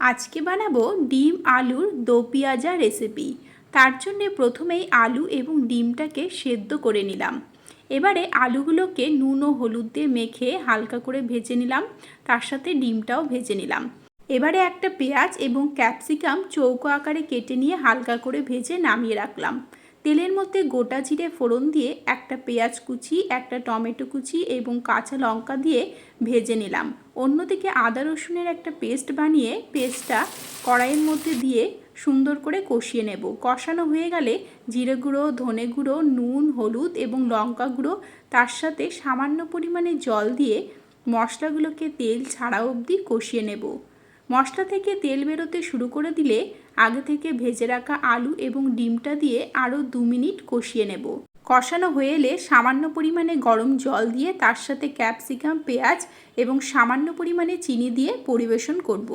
আজকে বানাবো ডিম আলুর দো পেঁয়াজা রেসিপি। তার জন্য প্রথমেই আলু এবং ডিমটাকে সেদ্ধ করে নিলাম। এবারে আলুগুলোকে নুন ও হলুদ দিয়ে মেখে হালকা করে ভেজে নিলাম, তার সাথে ডিমটাও ভেজে নিলাম। এবারে একটা পেঁয়াজ এবং ক্যাপসিকাম চৌকো আকারে কেটে নিয়ে হালকা করে ভেজে নামিয়ে রাখলাম। তেলের মধ্যে গোটা জিরে ফোড়ন দিয়ে একটা পেঁয়াজ কুচি, একটা টমেটো কুচি এবং কাঁচা লঙ্কা দিয়ে ভেজে নিলাম। অন্যদিকে আদা রসুনের একটা পেস্ট বানিয়ে পেস্টটা কড়াইয়ের মধ্যে দিয়ে সুন্দর করে কষিয়ে নেব। কষানো হয়ে গেলে জিরে গুঁড়ো, ধনে গুঁড়ো, নুন, হলুদ এবং লঙ্কা গুঁড়ো, তার সাথে সামান্য পরিমাণে জল দিয়ে মশলাগুলোকে তেল ছাড়া অবধি কষিয়ে নেব। মশলা থেকে তেল বেরোতে শুরু করে দিলে আগে থেকে ভেজে রাখা আলু এবং ডিমটা দিয়ে আরও 2 মিনিট কষিয়ে নেব। কষানো হয়ে এলে সামান্য পরিমাণে গরম জল দিয়ে তার সাথে ক্যাপসিকাম, পেঁয়াজ এবং সামান্য পরিমাণে চিনি দিয়ে পরিবেশন করব।